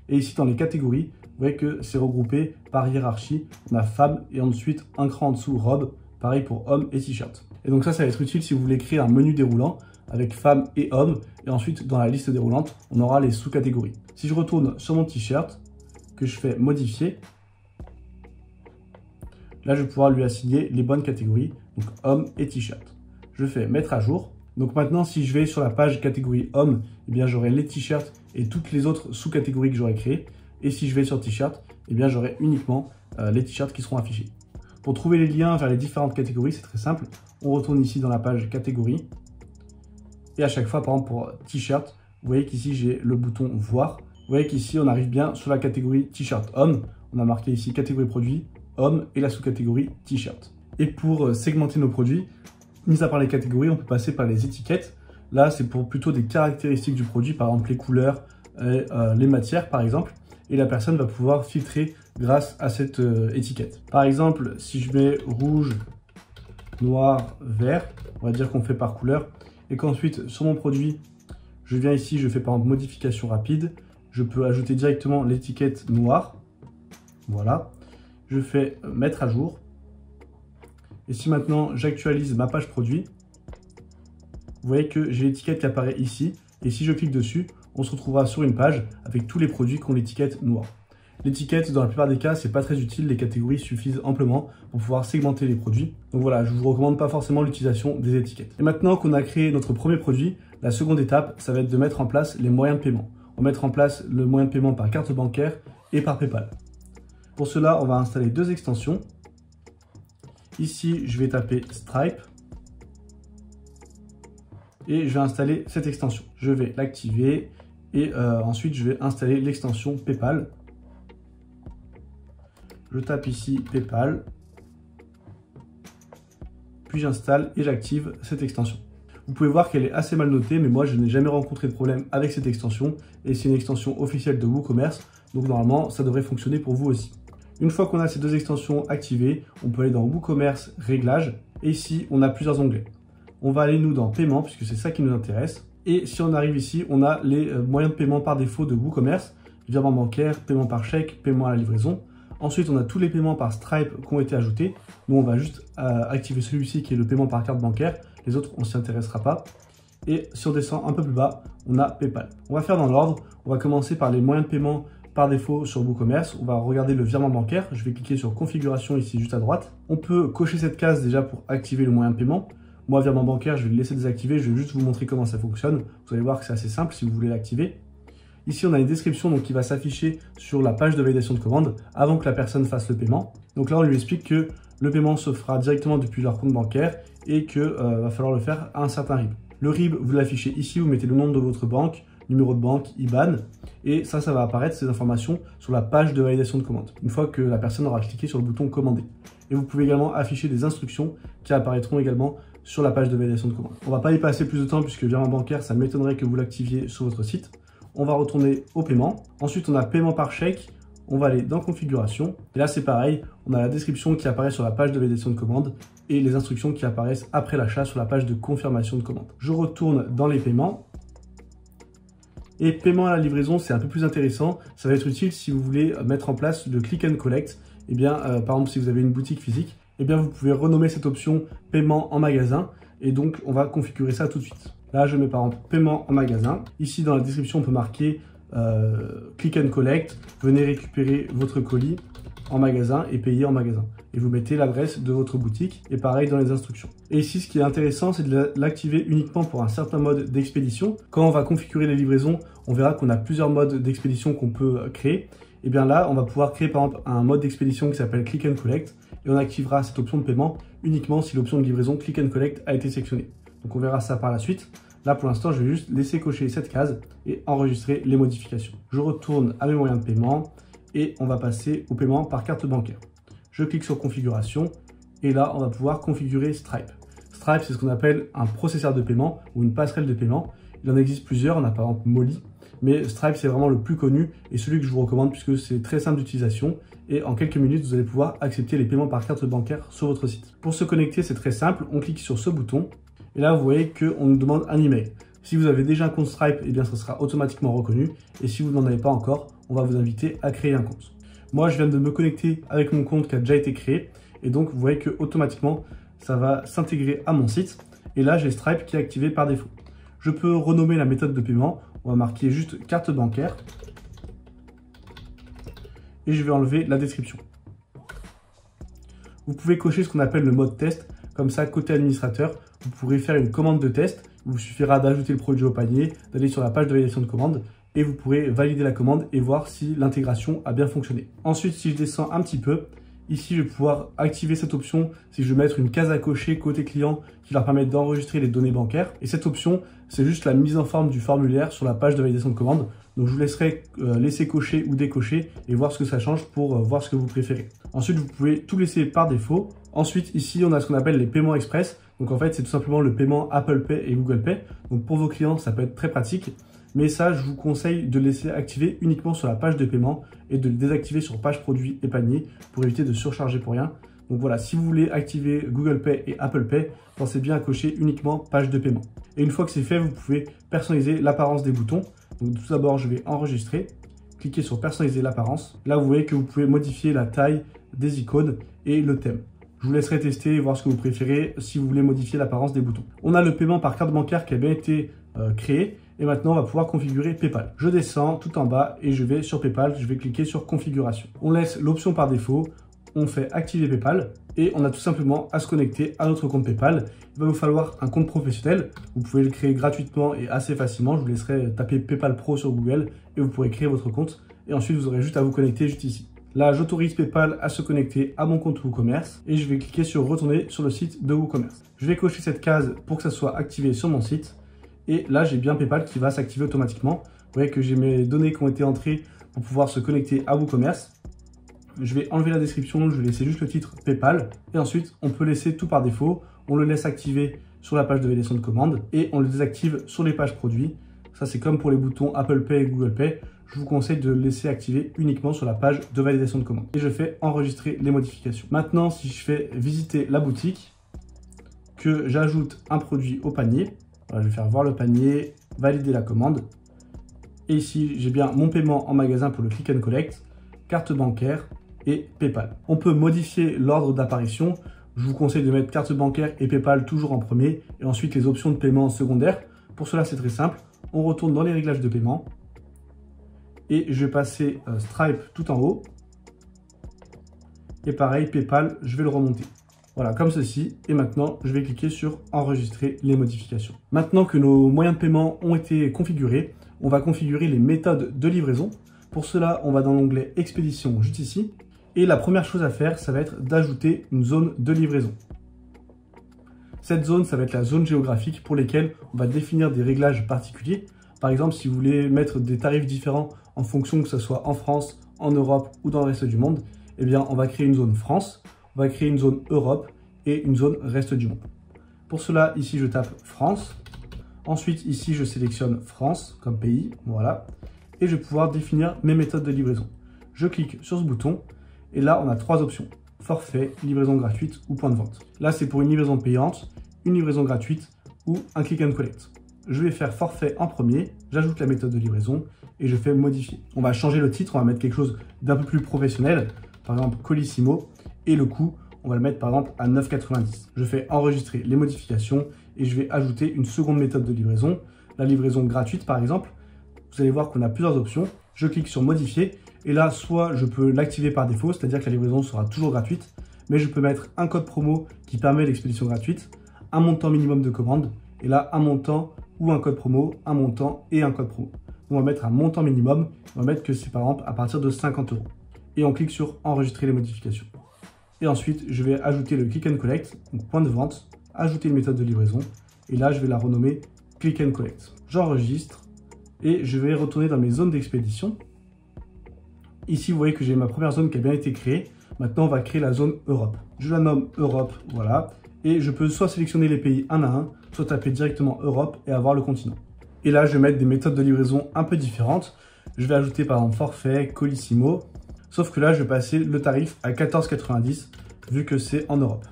Et ici, dans les catégories, vous voyez que c'est regroupé par hiérarchie. On a femme et ensuite un cran en dessous, robe. Pareil pour homme et t-shirt. Et donc ça va être utile si vous voulez créer un menu déroulant avec femme et homme. Et ensuite, dans la liste déroulante, on aura les sous-catégories. Si je retourne sur mon t-shirt, que je fais modifier, là, je vais pouvoir lui assigner les bonnes catégories. Donc homme et t-shirt. Je fais mettre à jour. Donc maintenant, si je vais sur la page catégorie homme, eh bien j'aurai les t-shirts et toutes les autres sous-catégories que j'aurai créées. Et si je vais sur t-shirt, eh bien j'aurai uniquement les t-shirts qui seront affichés. Pour trouver les liens vers les différentes catégories, c'est très simple. On retourne ici dans la page catégorie. Et à chaque fois, par exemple pour t-shirt, vous voyez qu'ici j'ai le bouton voir. Vous voyez qu'ici on arrive bien sur la catégorie t-shirt homme. On a marqué ici catégorie produit, homme et la sous-catégorie t-shirt. Et pour segmenter nos produits, mis à part les catégories, on peut passer par les étiquettes. Là, c'est pour plutôt des caractéristiques du produit, par exemple les couleurs, et, les matières par exemple. Et la personne va pouvoir filtrer grâce à cette étiquette. Par exemple, si je mets rouge, noir, vert, on va dire qu'on fait par couleur. Et qu'ensuite, sur mon produit, je viens ici, je fais par exemple modification rapide. Je peux ajouter directement l'étiquette noire. Voilà. Je fais mettre à jour. Et si maintenant j'actualise ma page produit, vous voyez que j'ai l'étiquette qui apparaît ici. Et si je clique dessus, on se retrouvera sur une page avec tous les produits qui ont l'étiquette noire. L'étiquette, dans la plupart des cas, c'est pas très utile. Les catégories suffisent amplement pour pouvoir segmenter les produits. Donc voilà, je vous recommande pas forcément l'utilisation des étiquettes. Et maintenant qu'on a créé notre premier produit, la seconde étape, ça va être de mettre en place les moyens de paiement. On va mettre en place le moyen de paiement par carte bancaire et par PayPal. Pour cela, on va installer deux extensions. Ici, je vais taper Stripe. Et je vais installer cette extension. Je vais l'activer et ensuite je vais installer l'extension PayPal. Je tape ici PayPal, puis j'installe et j'active cette extension. Vous pouvez voir qu'elle est assez mal notée, mais moi je n'ai jamais rencontré de problème avec cette extension et c'est une extension officielle de WooCommerce, donc normalement ça devrait fonctionner pour vous aussi. Une fois qu'on a ces deux extensions activées, on peut aller dans WooCommerce Réglages et ici on a plusieurs onglets. On va aller nous dans Paiement puisque c'est ça qui nous intéresse. Et si on arrive ici, on a les moyens de paiement par défaut de WooCommerce, virement bancaire, paiement par chèque, paiement à la livraison. Ensuite, on a tous les paiements par Stripe qui ont été ajoutés. Nous, on va juste activer celui-ci qui est le paiement par carte bancaire. Les autres, on ne s'y intéressera pas. Et si on descend un peu plus bas, on a PayPal. On va faire dans l'ordre. On va commencer par les moyens de paiement par défaut sur WooCommerce. On va regarder le virement bancaire. Je vais cliquer sur configuration ici juste à droite. On peut cocher cette case déjà pour activer le moyen de paiement. Moi, virement bancaire, je vais le laisser désactiver. Je vais juste vous montrer comment ça fonctionne. Vous allez voir que c'est assez simple si vous voulez l'activer. Ici, on a une description donc, qui va s'afficher sur la page de validation de commande avant que la personne fasse le paiement. Donc là, on lui explique que le paiement se fera directement depuis leur compte bancaire et qu'il va falloir le faire à un certain RIB. Le RIB, vous l'affichez ici, vous mettez le nom de votre banque, numéro de banque, IBAN, et ça va apparaître ces informations sur la page de validation de commande, une fois que la personne aura cliqué sur le bouton commander. Et vous pouvez également afficher des instructions qui apparaîtront également sur la page de validation de commande. On ne va pas y passer plus de temps puisque virement bancaire, ça m'étonnerait que vous l'activiez sur votre site. On va retourner au paiement. Ensuite, on a paiement par chèque. On va aller dans configuration. Et là, c'est pareil. On a la description qui apparaît sur la page de validation de commande et les instructions qui apparaissent après l'achat sur la page de confirmation de commande. Je retourne dans les paiements. Et paiement à la livraison, c'est un peu plus intéressant. Ça va être utile si vous voulez mettre en place le click and collect. Eh bien, par exemple, si vous avez une boutique physique, eh bien, vous pouvez renommer cette option paiement en magasin. Et donc, on va configurer ça tout de suite. Là, je mets par exemple paiement en magasin. Ici, dans la description, on peut marquer click and collect. Venez récupérer votre colis en magasin et payer en magasin. Et vous mettez l'adresse de votre boutique et pareil dans les instructions. Et ici, ce qui est intéressant, c'est de l'activer uniquement pour un certain mode d'expédition. Quand on va configurer les livraisons, on verra qu'on a plusieurs modes d'expédition qu'on peut créer. Et bien là, on va pouvoir créer par exemple un mode d'expédition qui s'appelle click and collect et on activera cette option de paiement uniquement si l'option de livraison click and collect a été sélectionnée. Donc on verra ça par la suite. Là pour l'instant, je vais juste laisser cocher cette case et enregistrer les modifications. Je retourne à mes moyens de paiement et on va passer au paiement par carte bancaire. Je clique sur configuration et là on va pouvoir configurer Stripe. Stripe, c'est ce qu'on appelle un processeur de paiement ou une passerelle de paiement. Il en existe plusieurs, on a par exemple Molly. Mais Stripe, c'est vraiment le plus connu et celui que je vous recommande puisque c'est très simple d'utilisation et en quelques minutes, vous allez pouvoir accepter les paiements par carte bancaire sur votre site. Pour se connecter, c'est très simple. On clique sur ce bouton et là, vous voyez qu'on nous demande un email. Si vous avez déjà un compte Stripe, eh bien, ça sera automatiquement reconnu et si vous n'en avez pas encore, on va vous inviter à créer un compte. Moi, je viens de me connecter avec mon compte qui a déjà été créé et donc, vous voyez que automatiquement, ça va s'intégrer à mon site et là, j'ai Stripe qui est activé par défaut. Je peux renommer la méthode de paiement. On va marquer juste carte bancaire et je vais enlever la description. Vous pouvez cocher ce qu'on appelle le mode test. Comme ça, côté administrateur, vous pourrez faire une commande de test. Il vous suffira d'ajouter le produit au panier, d'aller sur la page de validation de commande et vous pourrez valider la commande et voir si l'intégration a bien fonctionné. Ensuite, si je descends un petit peu, ici, je vais pouvoir activer cette option si je veux mettre une case à cocher côté client qui leur permet d'enregistrer les données bancaires. Et cette option, c'est juste la mise en forme du formulaire sur la page de validation de commande. Donc, je vous laisserai laisser cocher ou décocher et voir ce que ça change pour voir ce que vous préférez. Ensuite, vous pouvez tout laisser par défaut. Ensuite, ici, on a ce qu'on appelle les paiements express. Donc en fait, c'est tout simplement le paiement Apple Pay et Google Pay. Donc pour vos clients, ça peut être très pratique. Mais ça, je vous conseille de le laisser activer uniquement sur la page de paiement et de le désactiver sur page produit et panier pour éviter de surcharger pour rien. Donc voilà, si vous voulez activer Google Pay et Apple Pay, pensez bien à cocher uniquement page de paiement. Et une fois que c'est fait, vous pouvez personnaliser l'apparence des boutons. Donc tout d'abord, je vais enregistrer, cliquer sur personnaliser l'apparence. Là, vous voyez que vous pouvez modifier la taille des icônes et le thème. Je vous laisserai tester et voir ce que vous préférez si vous voulez modifier l'apparence des boutons. On a le paiement par carte bancaire qui a bien été créé. Et maintenant, on va pouvoir configurer PayPal. Je descends tout en bas et je vais sur PayPal. Je vais cliquer sur configuration. On laisse l'option par défaut. On fait activer PayPal et on a tout simplement à se connecter à notre compte PayPal. Il va vous falloir un compte professionnel. Vous pouvez le créer gratuitement et assez facilement. Je vous laisserai taper PayPal Pro sur Google et vous pourrez créer votre compte. Et ensuite, vous aurez juste à vous connecter juste ici. Là, j'autorise PayPal à se connecter à mon compte WooCommerce et je vais cliquer sur retourner sur le site de WooCommerce. Je vais cocher cette case pour que ça soit activé sur mon site. Et là, j'ai bien PayPal qui va s'activer automatiquement. Vous voyez que j'ai mes données qui ont été entrées pour pouvoir se connecter à WooCommerce. Je vais enlever la description, je vais laisser juste le titre PayPal. Et ensuite, on peut laisser tout par défaut. On le laisse activer sur la page de validation de commande et on le désactive sur les pages produits. Ça, c'est comme pour les boutons Apple Pay et Google Pay. Je vous conseille de le laisser activer uniquement sur la page de validation de commande. Et je fais enregistrer les modifications. Maintenant, si je fais visiter la boutique, que j'ajoute un produit au panier, je vais faire voir le panier, valider la commande. Et ici, j'ai bien mon paiement en magasin pour le click and collect, carte bancaire et PayPal. On peut modifier l'ordre d'apparition. Je vous conseille de mettre carte bancaire et PayPal toujours en premier et ensuite les options de paiement secondaires. Pour cela, c'est très simple. On retourne dans les réglages de paiement et je vais passer Stripe tout en haut. Et pareil, PayPal, je vais le remonter. Voilà, comme ceci. Et maintenant, je vais cliquer sur enregistrer les modifications. Maintenant que nos moyens de paiement ont été configurés, on va configurer les méthodes de livraison. Pour cela, on va dans l'onglet expédition juste ici. Et la première chose à faire, ça va être d'ajouter une zone de livraison. Cette zone, ça va être la zone géographique pour laquelle on va définir des réglages particuliers. Par exemple, si vous voulez mettre des tarifs différents en fonction que ce soit en France, en Europe ou dans le reste du monde, eh bien, on va créer une zone France. On va créer une zone Europe et une zone reste du monde. Pour cela, ici, je tape France. Ensuite, ici, je sélectionne France comme pays. Voilà. Et je vais pouvoir définir mes méthodes de livraison. Je clique sur ce bouton et là, on a trois options. Forfait, livraison gratuite ou point de vente. Là, c'est pour une livraison payante, une livraison gratuite ou un click and collect. Je vais faire forfait en premier. J'ajoute la méthode de livraison et je fais modifier. On va changer le titre. On va mettre quelque chose d'un peu plus professionnel. Par exemple, Colissimo. Et le coût, on va le mettre par exemple à 9,90 €. Je fais enregistrer les modifications et je vais ajouter une seconde méthode de livraison, la livraison gratuite par exemple. Vous allez voir qu'on a plusieurs options. Je clique sur modifier et là, soit je peux l'activer par défaut, c'est-à-dire que la livraison sera toujours gratuite, mais je peux mettre un code promo qui permet l'expédition gratuite, un montant minimum de commande et là, un montant ou un code promo, un montant et un code promo. On va mettre un montant minimum, on va mettre que c'est par exemple à partir de 50 €. Et on clique sur enregistrer les modifications. Et ensuite, je vais ajouter le click and collect, donc point de vente, ajouter une méthode de livraison. Et là, je vais la renommer click and collect. J'enregistre et je vais retourner dans mes zones d'expédition. Ici, vous voyez que j'ai ma première zone qui a bien été créée. Maintenant, on va créer la zone Europe. Je la nomme Europe, voilà. Et je peux soit sélectionner les pays un à un, soit taper directement Europe et avoir le continent. Et là, je vais mettre des méthodes de livraison un peu différentes. Je vais ajouter par exemple forfait, Colissimo. Sauf que là, je vais passer le tarif à 14,90 € vu que c'est en Europe.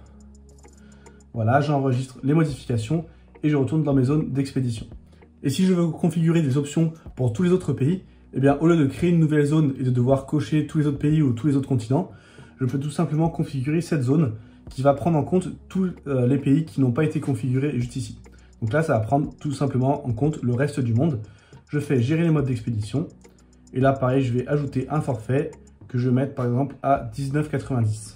Voilà, j'enregistre les modifications et je retourne dans mes zones d'expédition. Et si je veux configurer des options pour tous les autres pays, eh bien, au lieu de créer une nouvelle zone et de devoir cocher tous les autres pays ou tous les autres continents, je peux tout simplement configurer cette zone qui va prendre en compte tous les pays qui n'ont pas été configurés juste ici. Donc là, ça va prendre tout simplement en compte le reste du monde. Je fais gérer les modes d'expédition. Et là, pareil, je vais ajouter un forfait que je vais mettre par exemple à 19,90 €.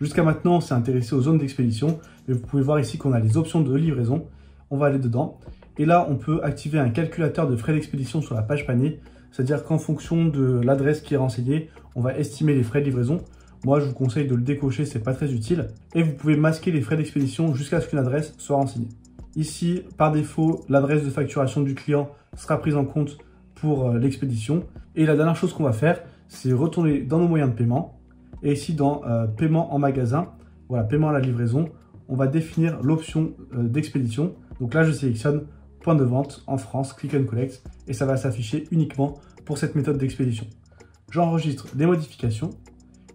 Jusqu'à maintenant, on s'est intéressé aux zones d'expédition, mais vous pouvez voir ici qu'on a les options de livraison. On va aller dedans. Et là, on peut activer un calculateur de frais d'expédition sur la page panier. C'est-à-dire qu'en fonction de l'adresse qui est renseignée, on va estimer les frais de livraison. Moi, je vous conseille de le décocher, c'est pas très utile. Et vous pouvez masquer les frais d'expédition jusqu'à ce qu'une adresse soit renseignée. Ici, par défaut, l'adresse de facturation du client sera prise en compte pour l'expédition. Et la dernière chose qu'on va faire, c'est retourner dans nos moyens de paiement. Et ici, dans paiement en magasin, voilà, paiement à la livraison, on va définir l'option d'expédition. Donc là, je sélectionne point de vente en France, click and collect, et ça va s'afficher uniquement pour cette méthode d'expédition. J'enregistre les modifications.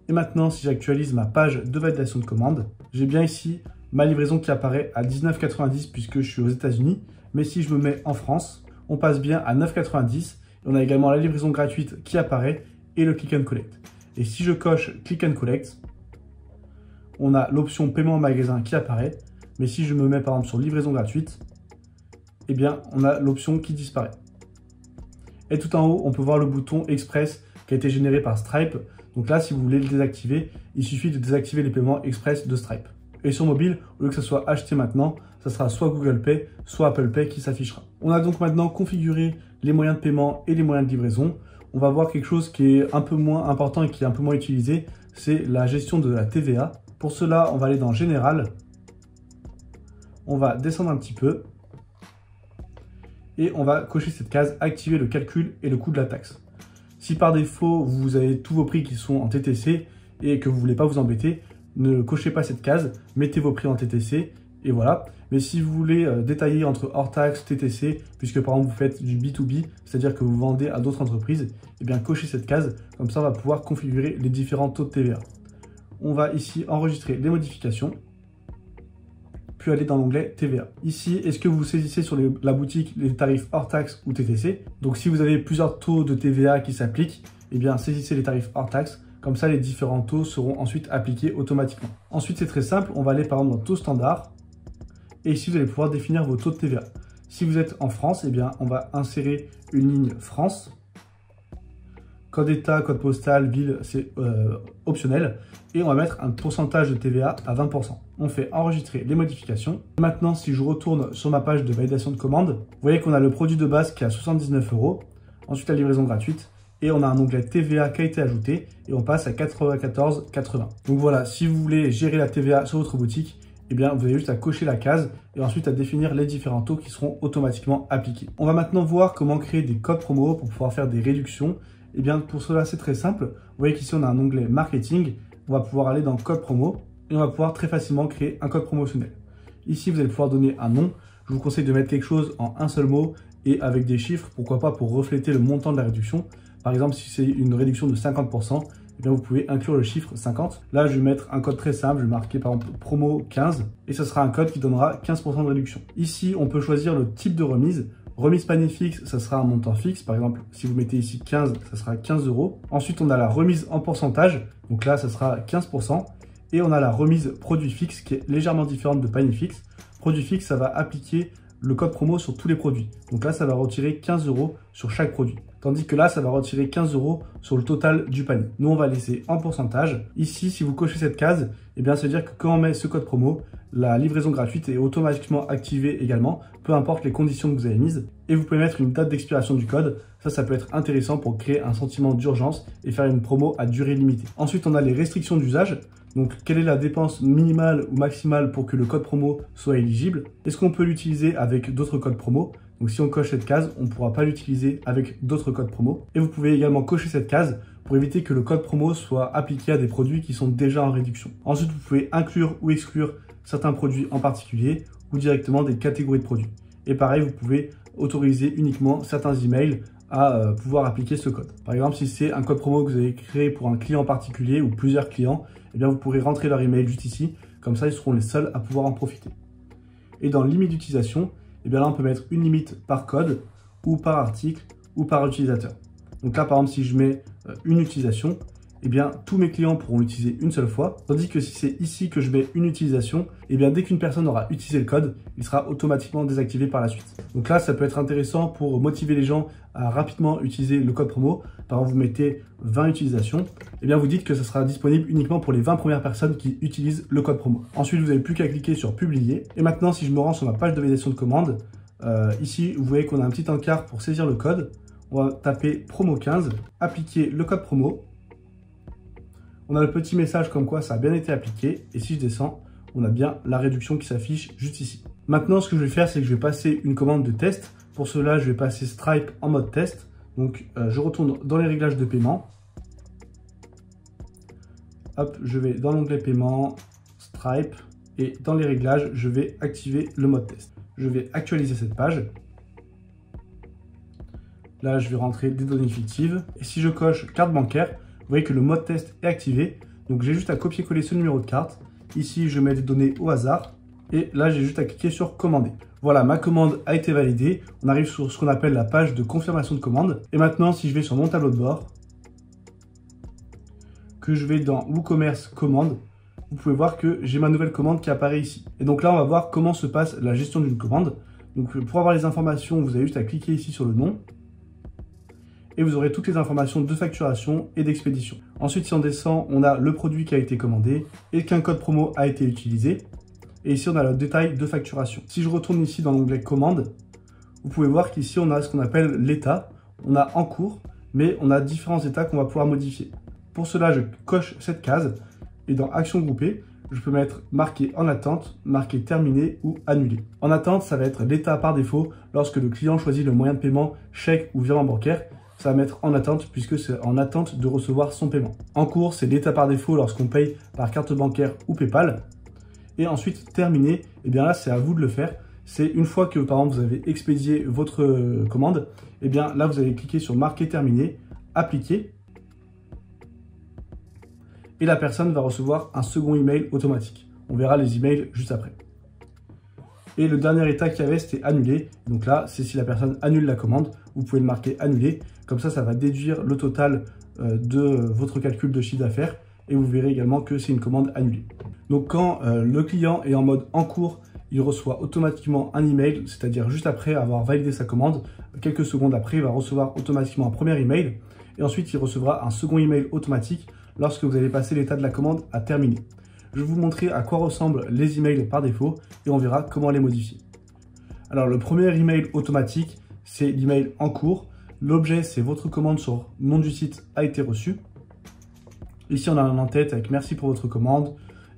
Et maintenant, si j'actualise ma page de validation de commande, j'ai bien ici ma livraison qui apparaît à 19,90 puisque je suis aux États-Unis. Mais si je me mets en France, on passe bien à 9,90. On a également la livraison gratuite qui apparaît et le click and collect. Et si je coche click and collect, on a l'option paiement en magasin qui apparaît. Mais si je me mets par exemple sur livraison gratuite, eh bien, on a l'option qui disparaît. Et tout en haut, on peut voir le bouton Express qui a été généré par Stripe. Donc là, si vous voulez le désactiver, il suffit de désactiver les paiements Express de Stripe. Et sur mobile, au lieu que ce soit acheté maintenant, ça sera soit Google Pay, soit Apple Pay qui s'affichera. On a donc maintenant configuré les moyens de paiement et les moyens de livraison. On va voir quelque chose qui est un peu moins important et qui est un peu moins utilisé, c'est la gestion de la TVA. Pour cela, on va aller dans Général. On va descendre un petit peu. Et on va cocher cette case, activer le calcul et le coût de la taxe. Si par défaut, vous avez tous vos prix qui sont en TTC et que vous ne voulez pas vous embêter, ne cochez pas cette case, mettez vos prix en TTC et voilà. Mais si vous voulez détailler entre hors taxe, TTC, puisque par exemple vous faites du B2B, c'est-à-dire que vous vendez à d'autres entreprises, eh bien cochez cette case, comme ça on va pouvoir configurer les différents taux de TVA. On va ici enregistrer les modifications, puis aller dans l'onglet TVA. Ici, est-ce que vous saisissez sur la boutique les tarifs hors taxe ou TTC? Donc si vous avez plusieurs taux de TVA qui s'appliquent, eh bien saisissez les tarifs hors taxe. Comme ça, les différents taux seront ensuite appliqués automatiquement. Ensuite, c'est très simple. On va aller par exemple dans taux standard. Et ici, vous allez pouvoir définir vos taux de TVA. Si vous êtes en France, eh bien, on va insérer une ligne France. Code État, code postal, ville, c'est optionnel. Et on va mettre un pourcentage de TVA à 20%. On fait enregistrer les modifications. Maintenant, si je retourne sur ma page de validation de commande, vous voyez qu'on a le produit de base qui est à 79 €. Ensuite, la livraison gratuite. Et on a un onglet TVA qui a été ajouté et on passe à 94,80. Donc voilà, si vous voulez gérer la TVA sur votre boutique, eh bien vous avez juste à cocher la case et ensuite à définir les différents taux qui seront automatiquement appliqués. On va maintenant voir comment créer des codes promo pour pouvoir faire des réductions. Eh bien pour cela, c'est très simple. Vous voyez qu'ici on a un onglet marketing. On va pouvoir aller dans code promo et on va pouvoir très facilement créer un code promotionnel. Ici, vous allez pouvoir donner un nom. Je vous conseille de mettre quelque chose en un seul mot et avec des chiffres, pourquoi pas pour refléter le montant de la réduction. Par exemple, si c'est une réduction de 50%, eh bien vous pouvez inclure le chiffre 50. Là, je vais mettre un code très simple. Je vais marquer par exemple promo 15 et ce sera un code qui donnera 15% de réduction. Ici, on peut choisir le type de remise. Remise panier fixe, ça sera un montant fixe. Par exemple, si vous mettez ici 15, ça sera 15 €. Ensuite, on a la remise en pourcentage. Donc là, ça sera 15%. Et on a la remise produit fixe qui est légèrement différente de panier fixe. Produit fixe, ça va appliquer le code promo sur tous les produits. Donc là, ça va retirer 15 € sur chaque produit. Tandis que là, ça va retirer 15 € sur le total du panier. Nous, on va laisser en pourcentage. Ici, si vous cochez cette case, eh bien, ça veut dire que quand on met ce code promo, la livraison gratuite est automatiquement activée également, peu importe les conditions que vous avez mises. Et vous pouvez mettre une date d'expiration du code. Ça peut être intéressant pour créer un sentiment d'urgence et faire une promo à durée limitée. Ensuite, on a les restrictions d'usage. Donc, quelle est la dépense minimale ou maximale pour que le code promo soit éligible? Est-ce qu'on peut l'utiliser avec d'autres codes promo? Donc, si on coche cette case, on ne pourra pas l'utiliser avec d'autres codes promo. Et vous pouvez également cocher cette case pour éviter que le code promo soit appliqué à des produits qui sont déjà en réduction. Ensuite, vous pouvez inclure ou exclure certains produits en particulier ou directement des catégories de produits. Et pareil, vous pouvez autoriser uniquement certains emails à pouvoir appliquer ce code. Par exemple, si c'est un code promo que vous avez créé pour un client particulier ou plusieurs clients, eh bien vous pourrez rentrer leur email juste ici, comme ça ils seront les seuls à pouvoir en profiter. Et dans limite d'utilisation, eh bien là on peut mettre une limite par code ou par article ou par utilisateur. Donc là par exemple si je mets une utilisation, eh bien tous mes clients pourront l'utiliser une seule fois, tandis que si c'est ici que je mets une utilisation, eh bien dès qu'une personne aura utilisé le code, il sera automatiquement désactivé par la suite. Donc là ça peut être intéressant pour motiver les gens à rapidement utiliser le code promo. Par exemple vous mettez 20 utilisations, eh bien vous dites que ça sera disponible uniquement pour les 20 premières personnes qui utilisent le code promo. Ensuite vous n'avez plus qu'à cliquer sur publier. Et maintenant si je me rends sur ma page de validation de commande, ici vous voyez qu'on a un petit encart pour saisir le code. On va taper promo 15, appliquer le code promo. On a le petit message comme quoi ça a bien été appliqué. Et si je descends, on a bien la réduction qui s'affiche juste ici. Maintenant, ce que je vais faire, c'est que je vais passer une commande de test. Pour cela, je vais passer Stripe en mode test. Donc, je retourne dans les réglages de paiement. Hop, je vais dans l'onglet paiement, Stripe. et dans les réglages, je vais activer le mode test. Je vais actualiser cette page. Là, je vais rentrer des données fictives. Et si je coche carte bancaire, vous voyez que le mode test est activé. Donc, j'ai juste à copier-coller ce numéro de carte. Ici, je mets des données au hasard. Et là, j'ai juste à cliquer sur commander. Voilà, ma commande a été validée. On arrive sur ce qu'on appelle la page de confirmation de commande. Et maintenant, si je vais sur mon tableau de bord, que je vais dans WooCommerce commande, vous pouvez voir que j'ai ma nouvelle commande qui apparaît ici. Et donc là, on va voir comment se passe la gestion d'une commande. Donc pour avoir les informations, vous avez juste à cliquer ici sur le nom. Et vous aurez toutes les informations de facturation et d'expédition. Ensuite, si on descend, on a le produit qui a été commandé et qu'un code promo a été utilisé. Et ici, on a le détail de facturation. Si je retourne ici dans l'onglet commande, vous pouvez voir qu'ici, on a ce qu'on appelle l'état. On a en cours, mais on a différents états qu'on va pouvoir modifier. Pour cela, je coche cette case et dans Action groupée, je peux mettre marqué en attente, marqué terminé ou annulé. En attente, ça va être l'état par défaut lorsque le client choisit le moyen de paiement chèque ou virement bancaire. Ça va mettre en attente puisque c'est en attente de recevoir son paiement. En cours, c'est l'état par défaut lorsqu'on paye par carte bancaire ou PayPal. Et ensuite, terminé, et bien là, c'est à vous de le faire. C'est une fois que, par exemple, vous avez expédié votre commande, et bien là, vous allez cliquer sur marquer terminé, appliquer. Et la personne va recevoir un second email automatique. On verra les emails juste après. Et le dernier état qu'il y avait, c'était annuler. Donc là, c'est si la personne annule la commande, vous pouvez le marquer annulé. Comme ça va déduire le total de votre calcul de chiffre d'affaires. Et vous verrez également que c'est une commande annulée. Donc quand le client est en mode en cours, il reçoit automatiquement un email, c'est-à-dire juste après avoir validé sa commande. Quelques secondes après, il va recevoir automatiquement un premier email. Et ensuite, il recevra un second email automatique lorsque vous allez passer l'état de la commande à terminer. Je vais vous montrer à quoi ressemblent les emails par défaut et on verra comment les modifier. Alors le premier email automatique, c'est l'email en cours. L'objet, c'est votre commande sur nom du site a été reçu. Ici, on a un en-tête avec merci pour votre commande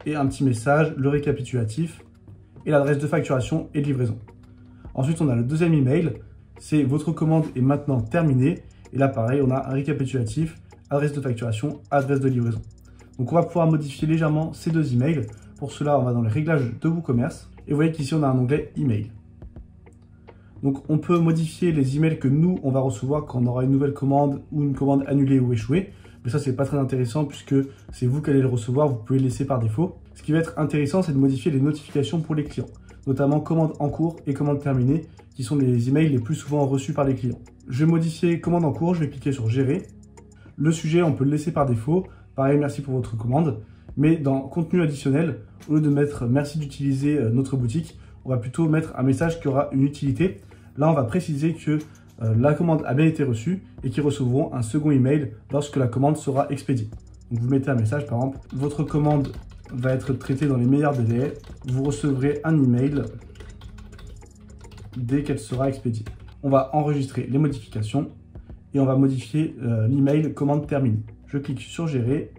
et un petit message, le récapitulatif et l'adresse de facturation et de livraison. Ensuite, on a le deuxième email, c'est votre commande est maintenant terminée. Et là, pareil, on a un récapitulatif, adresse de facturation, adresse de livraison. Donc, on va pouvoir modifier légèrement ces deux emails. Pour cela, on va dans les réglages de WooCommerce. Et vous voyez qu'ici, on a un onglet email. Donc, on peut modifier les emails que nous, on va recevoir quand on aura une nouvelle commande ou une commande annulée ou échouée. Mais ça, c'est pas très intéressant puisque c'est vous qui allez le recevoir, vous pouvez le laisser par défaut. Ce qui va être intéressant, c'est de modifier les notifications pour les clients, notamment commande en cours et commande terminée, qui sont les emails les plus souvent reçus par les clients. Je vais modifier commande en cours, je vais cliquer sur gérer. Le sujet, on peut le laisser par défaut. Pareil, merci pour votre commande. Mais dans contenu additionnel, au lieu de mettre merci d'utiliser notre boutique, on va plutôt mettre un message qui aura une utilité. Là, on va préciser que la commande a bien été reçue et qu'ils recevront un second email lorsque la commande sera expédiée. Donc vous mettez un message, par exemple, votre commande va être traitée dans les meilleurs délais. Vous recevrez un email dès qu'elle sera expédiée. On va enregistrer les modifications et on va modifier l'email commande terminée. Je clique sur gérer.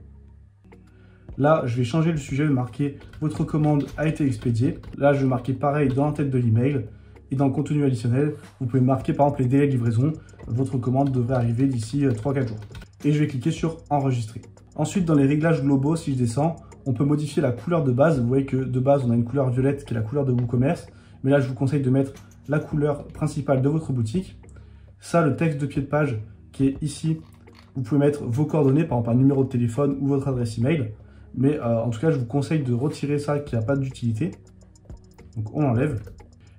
Là, je vais changer le sujet, marquer votre commande a été expédiée. Là, je vais marquer pareil dans la tête de l'email. Et dans le contenu additionnel, vous pouvez marquer par exemple les délais de livraison. Votre commande devrait arriver d'ici 3-4 jours. Et je vais cliquer sur enregistrer. Ensuite, dans les réglages globaux, si je descends, on peut modifier la couleur de base. Vous voyez que de base, on a une couleur violette qui est la couleur de WooCommerce. Mais là, je vous conseille de mettre la couleur principale de votre boutique. Ça, le texte de pied de page qui est ici, vous pouvez mettre vos coordonnées, par exemple un numéro de téléphone ou votre adresse email. Mais en tout cas, je vous conseille de retirer ça qui n'a pas d'utilité. Donc, on l'enlève.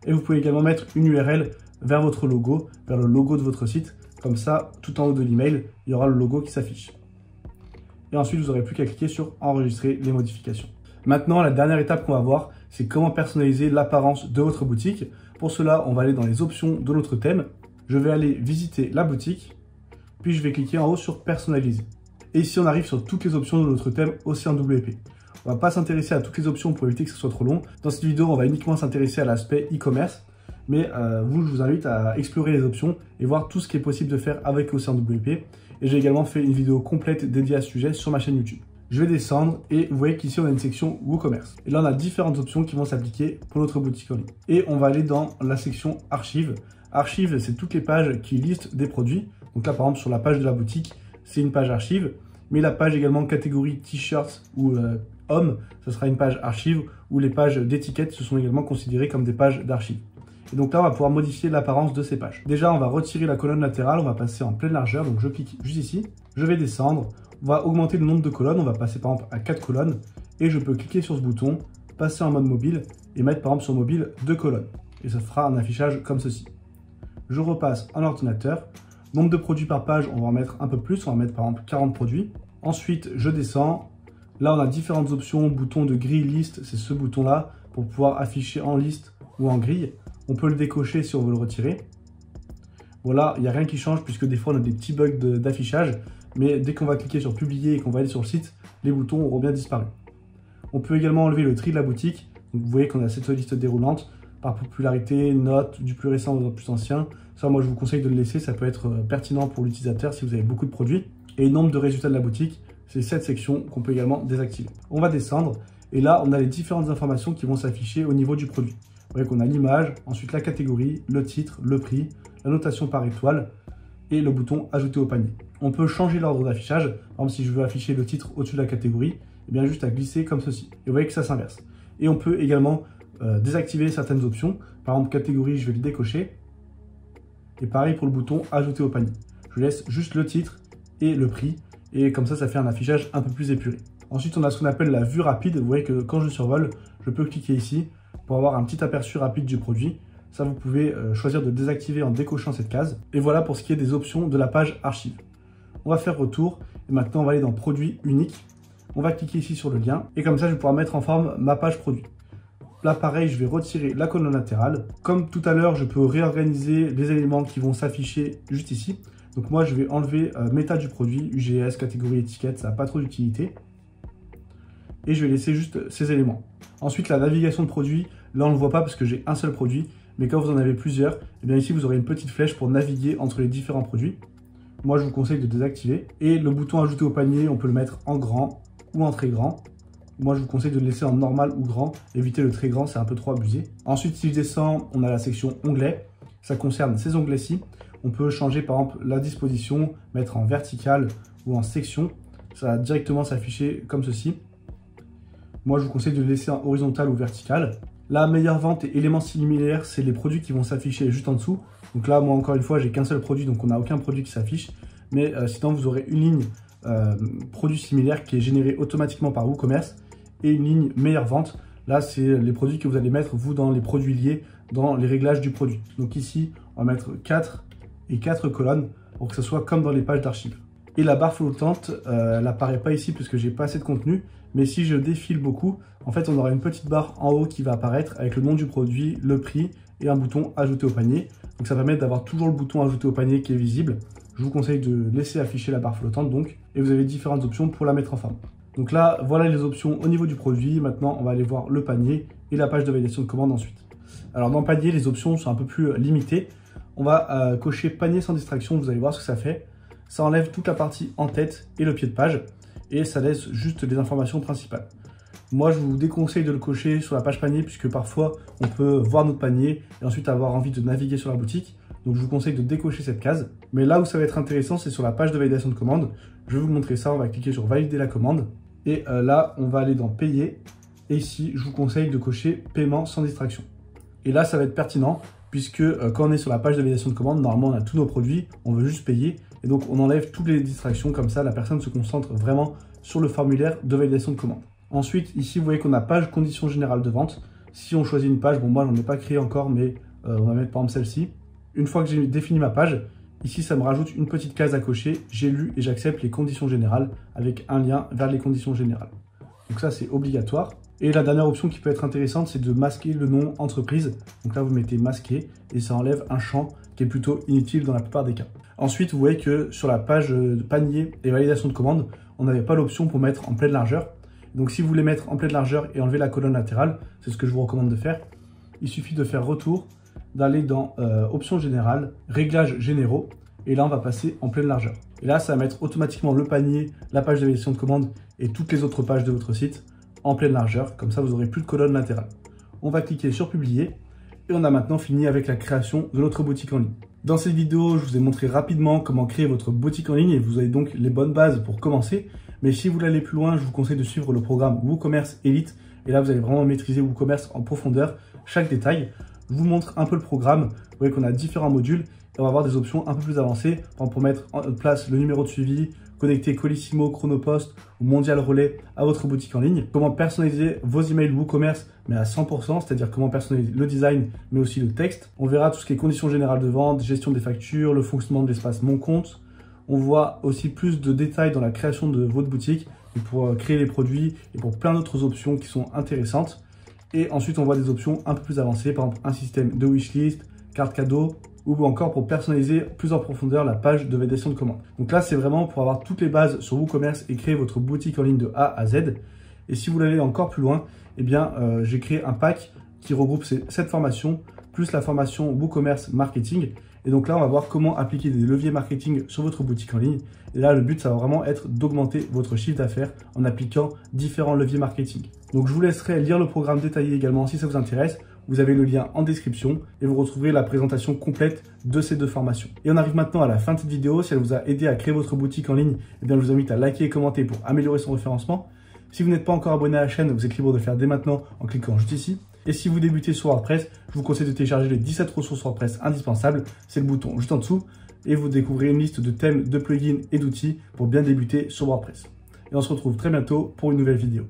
Et vous pouvez également mettre une URL vers votre logo, vers le logo de votre site. Comme ça, tout en haut de l'email, il y aura le logo qui s'affiche. Et ensuite, vous n'aurez plus qu'à cliquer sur enregistrer les modifications. Maintenant, la dernière étape qu'on va voir, c'est comment personnaliser l'apparence de votre boutique. Pour cela, on va aller dans les options de notre thème. Je vais aller visiter la boutique, puis je vais cliquer en haut sur personnaliser. Et ici, on arrive sur toutes les options de notre thème Océan WP. On ne va pas s'intéresser à toutes les options pour éviter que ce soit trop long. Dans cette vidéo, on va uniquement s'intéresser à l'aspect e-commerce. Mais je vous invite à explorer les options et voir tout ce qui est possible de faire avec Océan WP. Et j'ai également fait une vidéo complète dédiée à ce sujet sur ma chaîne YouTube. Je vais descendre et vous voyez qu'ici, on a une section WooCommerce. Et là, on a différentes options qui vont s'appliquer pour notre boutique en ligne. Et on va aller dans la section Archives. Archives, c'est toutes les pages qui listent des produits. Donc là, par exemple, sur la page de la boutique, c'est une page archive. Mais la page également catégorie T-shirts ou homme, ce sera une page archive, ou les pages d'étiquette, ce sont également considérées comme des pages d'archives. Et donc là, on va pouvoir modifier l'apparence de ces pages. Déjà, on va retirer la colonne latérale, on va passer en pleine largeur, donc je clique juste ici, je vais descendre, on va augmenter le nombre de colonnes, on va passer par exemple à 4 colonnes, et je peux cliquer sur ce bouton, passer en mode mobile, et mettre par exemple sur mobile 2 colonnes. Et ça fera un affichage comme ceci. Je repasse en ordinateur, nombre de produits par page, on va en mettre un peu plus, on va mettre par exemple 40 produits. Ensuite, je descends, là on a différentes options, bouton de grille liste, c'est ce bouton-là, pour pouvoir afficher en liste ou en grille. On peut le décocher si on veut le retirer. Voilà, il n'y a rien qui change puisque des fois on a des petits bugs d'affichage, mais dès qu'on va cliquer sur publier et qu'on va aller sur le site, les boutons auront bien disparu. On peut également enlever le tri de la boutique. Donc vous voyez qu'on a cette liste déroulante par popularité, notes, du plus récent au plus ancien. Ça, moi je vous conseille de le laisser, ça peut être pertinent pour l'utilisateur si vous avez beaucoup de produits. Et nombre de résultats de la boutique, c'est cette section qu'on peut également désactiver. On va descendre et là on a les différentes informations qui vont s'afficher au niveau du produit. Vous voyez qu'on a l'image, ensuite la catégorie, le titre, le prix, la notation par étoile et le bouton ajouter au panier. On peut changer l'ordre d'affichage. Par exemple, si je veux afficher le titre au-dessus de la catégorie, et bien juste à glisser comme ceci. Et vous voyez que ça s'inverse. Et on peut également désactiver certaines options. Par exemple, catégorie, je vais le décocher. Et pareil pour le bouton ajouter au panier. Je laisse juste le titre et le prix. Et comme ça, ça fait un affichage un peu plus épuré. Ensuite, on a ce qu'on appelle la vue rapide. Vous voyez que quand je survole, je peux cliquer ici pour avoir un petit aperçu rapide du produit. Ça, vous pouvez choisir de désactiver en décochant cette case. Et voilà pour ce qui est des options de la page archive. On va faire retour. Et maintenant, on va aller dans produit unique. On va cliquer ici sur le lien. Et comme ça, je vais pouvoir mettre en forme ma page produit. Là, pareil, je vais retirer la colonne latérale. Comme tout à l'heure, je peux réorganiser les éléments qui vont s'afficher juste ici. Donc moi, je vais enlever méta du produit, UGS, catégorie, étiquette, ça n'a pas trop d'utilité. Et je vais laisser juste ces éléments. Ensuite, la navigation de produit, là, on ne le voit pas parce que j'ai un seul produit. Mais quand vous en avez plusieurs, et bien ici, vous aurez une petite flèche pour naviguer entre les différents produits. Moi, je vous conseille de désactiver. Et le bouton ajouter au panier, on peut le mettre en grand ou en très grand. Moi, je vous conseille de le laisser en normal ou grand. Évitez le très grand, c'est un peu trop abusé. Ensuite, si je descends, on a la section onglets. Ça concerne ces onglets-ci. On peut changer par exemple la disposition, mettre en vertical ou en section. Ça va directement s'afficher comme ceci. Moi, je vous conseille de le laisser en horizontal ou vertical. La meilleure vente et éléments similaires, c'est les produits qui vont s'afficher juste en dessous. Donc là, moi, encore une fois, j'ai qu'un seul produit, donc on n'a aucun produit qui s'affiche. Mais sinon, vous aurez une ligne produit similaire qui est générée automatiquement par WooCommerce et une ligne meilleure vente. Là, c'est les produits que vous allez mettre, vous, dans les produits liés, dans les réglages du produit. Donc ici, on va mettre 4 et 4 colonnes pour que ce soit comme dans les pages d'archives. Et la barre flottante, elle n'apparaît pas ici parce que j'ai pas assez de contenu. Mais si je défile beaucoup, en fait, on aura une petite barre en haut qui va apparaître avec le nom du produit, le prix et un bouton ajouter au panier. Donc ça permet d'avoir toujours le bouton ajouter au panier qui est visible. Je vous conseille de laisser afficher la barre flottante donc. Et vous avez différentes options pour la mettre en forme. Donc là, voilà les options au niveau du produit. Maintenant, on va aller voir le panier et la page de validation de commande ensuite. Alors dans le panier, les options sont un peu plus limitées. On va cocher panier sans distraction, vous allez voir ce que ça fait. Ça enlève toute la partie en tête et le pied de page et ça laisse juste les informations principales. Moi, je vous déconseille de le cocher sur la page panier puisque parfois, on peut voir notre panier et ensuite avoir envie de naviguer sur la boutique. Donc, je vous conseille de décocher cette case. Mais là où ça va être intéressant, c'est sur la page de validation de commande. Je vais vous montrer ça. On va cliquer sur valider la commande. Et là, on va aller dans payer. Et ici, je vous conseille de cocher paiement sans distraction. Et là, ça va être pertinent puisque quand on est sur la page de validation de commande, normalement, on a tous nos produits. On veut juste payer. Et donc, on enlève toutes les distractions. Comme ça, la personne se concentre vraiment sur le formulaire de validation de commande. Ensuite, ici, vous voyez qu'on a page conditions générales de vente. Si on choisit une page, bon, moi, j'en ai pas créé encore, mais on va mettre par exemple celle-ci. Une fois que j'ai défini ma page, ici, ça me rajoute une petite case à cocher. J'ai lu et j'accepte les conditions générales avec un lien vers les conditions générales. Donc ça, c'est obligatoire. Et la dernière option qui peut être intéressante, c'est de masquer le nom entreprise. Donc là, vous mettez masqué et ça enlève un champ qui est plutôt inutile dans la plupart des cas. Ensuite, vous voyez que sur la page de panier et validation de commande, on n'avait pas l'option pour mettre en pleine largeur. Donc si vous voulez mettre en pleine largeur et enlever la colonne latérale, c'est ce que je vous recommande de faire. Il suffit de faire retour, d'aller dans options générales, réglages généraux, et là on va passer en pleine largeur. Et là ça va mettre automatiquement le panier, la page de validation de commande et toutes les autres pages de votre site en pleine largeur, comme ça vous n'aurez plus de colonne latérale. On va cliquer sur publier et on a maintenant fini avec la création de notre boutique en ligne. Dans cette vidéo, je vous ai montré rapidement comment créer votre boutique en ligne et vous avez donc les bonnes bases pour commencer. Mais si vous voulez aller plus loin, je vous conseille de suivre le programme WooCommerce Elite. Et là, vous allez vraiment maîtriser WooCommerce en profondeur, chaque détail. Je vous montre un peu le programme. Vous voyez qu'on a différents modules et on va avoir des options un peu plus avancées pour mettre en place le numéro de suivi, connecter Colissimo, Chronopost ou Mondial Relais à votre boutique en ligne. Comment personnaliser vos emails WooCommerce, mais à 100%, c'est-à-dire comment personnaliser le design, mais aussi le texte. On verra tout ce qui est conditions générales de vente, gestion des factures, le fonctionnement de l'espace Mon Compte. On voit aussi plus de détails dans la création de votre boutique et pour créer les produits et pour plein d'autres options qui sont intéressantes. Et ensuite, on voit des options un peu plus avancées, par exemple un système de wishlist, carte cadeau, ou encore pour personnaliser plus en profondeur la page de validation de commande. Donc là, c'est vraiment pour avoir toutes les bases sur WooCommerce et créer votre boutique en ligne de A à Z. Et si vous voulez aller encore plus loin, eh bien, j'ai créé un pack qui regroupe cette formation, plus la formation WooCommerce Marketing. Et donc là, on va voir comment appliquer des leviers marketing sur votre boutique en ligne. Et là, le but, ça va vraiment être d'augmenter votre chiffre d'affaires en appliquant différents leviers marketing. Donc, je vous laisserai lire le programme détaillé également si ça vous intéresse. Vous avez le lien en description et vous retrouverez la présentation complète de ces deux formations. Et on arrive maintenant à la fin de cette vidéo. Si elle vous a aidé à créer votre boutique en ligne, eh bien, je vous invite à liker et commenter pour améliorer son référencement. Si vous n'êtes pas encore abonné à la chaîne, vous êtes libre de le faire dès maintenant en cliquant juste ici. Et si vous débutez sur WordPress, je vous conseille de télécharger les 17 ressources WordPress indispensables. C'est le bouton juste en dessous. Et vous découvrez une liste de thèmes, de plugins et d'outils pour bien débuter sur WordPress. Et on se retrouve très bientôt pour une nouvelle vidéo.